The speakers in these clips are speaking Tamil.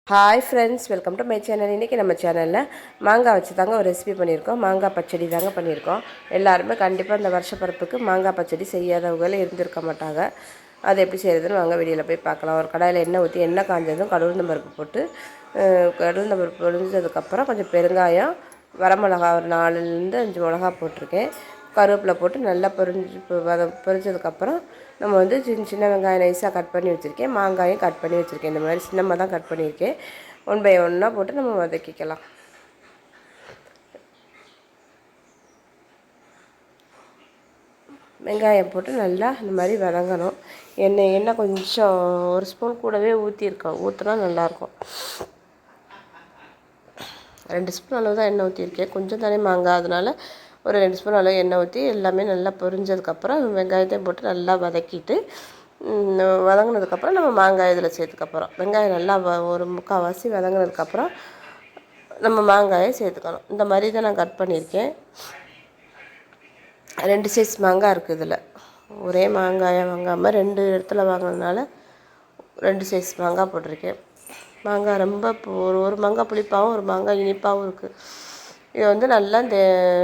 Hi friends, welcome to my channel. இன்றைக்கி நம்ம சேனலில் மாங்காய் வச்சு தாங்க ஒரு ரெசிபி பண்ணியிருக்கோம். மாங்காய் பச்சடி தாங்க பண்ணியிருக்கோம். எல்லாருமே கண்டிப்பாக இந்த வருஷ பருப்புக்கு மாங்காய் பச்சடி செய்யாதவங்களே இருந்திருக்க மாட்டாங்க. அது எப்படி செய்கிறதுன்னு வாங்க வீடியோவில் போய் பார்க்கலாம். ஒரு கடாயில் எண்ணெய் ஊற்றி எண்ணெய் காஞ்சதும் கடுகுளுந்தம் பருப்பு போட்டு கடுகுளுந்தம் பருப்பு பொரிஞ்சதுக்கப்புறம் கொஞ்சம் பெருங்காயம், வரமிளகா ஒரு 4லேருந்து 5 மிளகா போட்டிருக்கேன். கருவேப்பிலை போட்டு நல்லா பொரிஞ்சதுக்கப்புறம் நம்ம வந்து சின்ன வெங்காயம் நைஸாக கட் பண்ணி வச்சுருக்கேன். மாங்காயும் கட் பண்ணி வச்சுருக்கேன். இந்த மாதிரி சின்னமாக தான் கட் பண்ணியிருக்கேன். 1 பை 1 போட்டு நம்ம வதக்கிக்கலாம். வெங்காயம் போட்டு நல்லா இந்த மாதிரி வதங்கணும். எண்ணெய் கொஞ்சம் ஒரு ஸ்பூன் கூடவே ஊற்றினா நல்லாயிருக்கும். 2 ஸ்பூன் அளவு தான் எண்ணெய் ஊற்றிருக்கேன். கொஞ்சம் தானே மாங்காய், அதனால் ஒரு 2 ஸ்பூன் அளவு எண்ணெய் ஊற்றி எல்லாமே நல்லா பொரிஞ்சதுக்கப்புறம் வெங்காயத்தையும் போட்டு நல்லா வதக்கிட்டு வதங்கினதுக்கப்புறம் நம்ம மாங்காய் இதில் சேர்த்துக்கப்புறம் வெங்காயம் நல்லா ஒரு முக்கால்வாசி வதங்கினதுக்கப்புறம் நம்ம மாங்காயை சேர்த்துக்கணும். இந்த மாதிரி தான் நான் கட் பண்ணியிருக்கேன். 2 சைஸ் மாங்காய் இருக்குது இதில். ஒரே மாங்காயை வாங்காமல் 2 இடத்துல வாங்கினதுனால 2 சைஸ் மாங்காய் போட்டிருக்கேன். மாங்காய் ரொம்ப ஒரு மாங்காய் புளிப்பாகவும் ஒரு மாங்காய் இனிப்பாகவும் இருக்குது. இதை வந்து நல்லா இந்த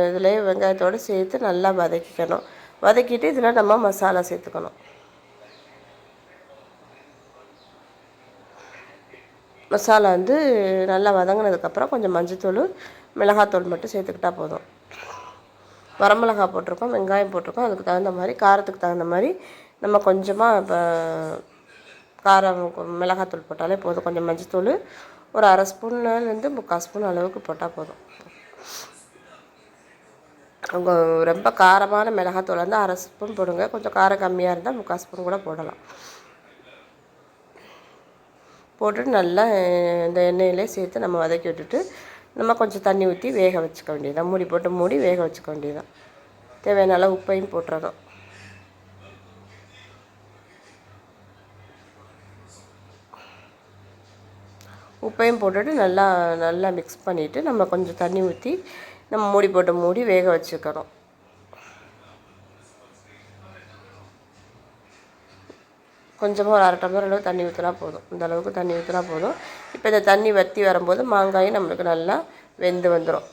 இதில் வெங்காயத்தோடு சேர்த்து நல்லா வதக்கிக்கணும். வதக்கிட்டு இதில் நம்ம மசாலா சேர்த்துக்கணும். மசாலா வந்து நல்லா வதங்கினதுக்கப்புறம் கொஞ்சம் மஞ்சத்தூள், மிளகாத்தூள் மட்டும் சேர்த்துக்கிட்டா போதும். வரமிளகா போட்டிருக்கோம், வெங்காயம் போட்டிருக்கோம். அதுக்கு தகுந்த மாதிரி காரத்துக்கு தகுந்த மாதிரி நம்ம கொஞ்சமாக இப்போ காரம் மிளகாத்தூள் போட்டாலே போதும். கொஞ்சம் மஞ்சத்தூள் ஒரு 1/2 ஸ்பூன்லேருந்து 3/4 ஸ்பூன் அளவுக்கு போட்டால் போதும். அவங்க ரொம்ப காரமான மிளகாத்தூள் வந்து 1/2 ஸ்பூன் போடுங்க. கொஞ்சம் காரம் கம்மியாக இருந்தால் 3/4 ஸ்பூன் கூட போடலாம். போட்டுட்டு நல்லா இந்த எண்ணெயிலே சேர்த்து நம்ம வதக்கி விட்டுட்டு நம்ம கொஞ்சம் தண்ணி ஊற்றி வேக வச்சுக்க வேண்டியதான். மூடி வேக வச்சுக்க வேண்டியதான். தேவையான அளவு உப்பையும் போட்டுறணும். உப்பையும் போட்டுட்டு நல்லா மிக்ஸ் பண்ணிவிட்டு நம்ம கொஞ்சம் தண்ணி ஊற்றி நம்ம மூடி வேக வச்சுக்கணும். கொஞ்சமாக ஒரு 1/2 டம்ளர் அளவு தண்ணி ஊற்றினா போதும். இந்த அளவுக்கு தண்ணி ஊற்றினா போதும். இப்போ இந்த தண்ணி வற்றி வரும்போது மாங்காயும் நம்மளுக்கு நல்லா வெந்து வந்துடும்.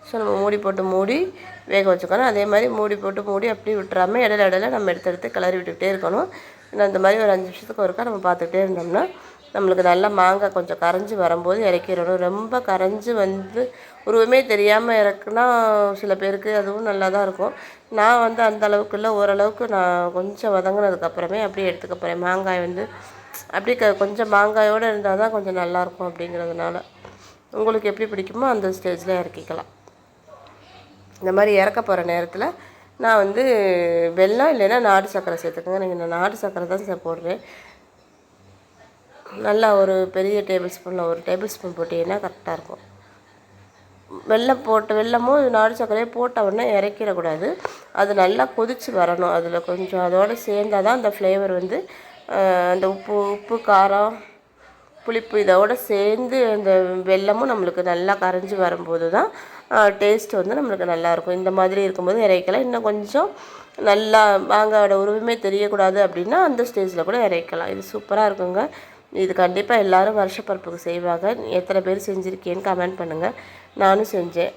ஸோ நம்ம மூடி வேக வச்சுக்கணும். அதே மாதிரி மூடி அப்படியே விட்டுறாமல் இடையில நம்ம எடுத்து கிளறி விட்டுக்கிட்டே இருக்கணும். இந்த மாதிரி ஒரு 5 நிமிஷத்துக்கு ஒருக்கா நம்ம பார்த்துக்கிட்டே இருந்தோம்னா நம்மளுக்கு நல்லா மாங்காய் கொஞ்சம் கரைஞ்சி வரும்போது இறக்கிடணும். ரொம்ப கரைஞ்சி வந்து உருவமே தெரியாமல் இறக்குனா சில பேருக்கு அதுவும் நல்லா தான் இருக்கும். நான் வந்து அந்த அளவுக்கு இல்லை, ஓரளவுக்கு நான் கொஞ்சம் வதங்கினதுக்கப்புறமே அப்படியே எடுத்துக்க போகிறேன். மாங்காய் வந்து அப்படியே கொஞ்சம் மாங்காயோடு இருந்தால் தான் கொஞ்சம் நல்லாயிருக்கும். அப்படிங்கிறதுனால உங்களுக்கு எப்படி பிடிக்குமோ அந்த ஸ்டேஜில் இறக்கிக்கலாம். இந்த மாதிரி இறக்க போகிற நேரத்தில் நான் வந்து வெல்லம் இல்லைன்னா நாட்டு சர்க்கரை சேர்த்துக்கோங்க. நீங்கள் இந்த நாட்டு சர்க்கரை தான் போடுறேன். நல்லா ஒரு பெரிய டேபிள் ஸ்பூனில் 1 டேபிள் ஸ்பூன் போட்டிங்கன்னா கரெக்டாக இருக்கும். வெல்லமும் நாட்டு சர்க்கரையை போட்ட உடனே இறக்கிடக்கூடாது. அது நல்லா கொதித்து வரணும். அதில் கொஞ்சம் அதோடு சேர்ந்தால் தான் அந்த ஃப்ளேவர் வந்து அந்த உப்பு காரம் புளிப்பு இதோடு சேர்ந்து அந்த வெல்லமும் நம்மளுக்கு நல்லா கரைஞ்சி வரும்போது தான் டேஸ்ட் வந்து நம்மளுக்கு நல்லாயிருக்கும். இந்த மாதிரி இருக்கும்போது இறக்கலாம். இன்னும் கொஞ்சம் நல்லா மாங்காயோட உருவமே தெரியக்கூடாது அப்படின்னா அந்த ஸ்டேஜில் கூட இறக்கலாம். இது சூப்பராக இருக்குங்க. இது கண்டிப்பாக எல்லோரும் வருஷப்பருப்புக்கு செய்வாங்க. எத்தனை பேர் செஞ்சுருக்கேன்னு கமெண்ட் பண்ணுங்கள். நானும் செஞ்சேன்.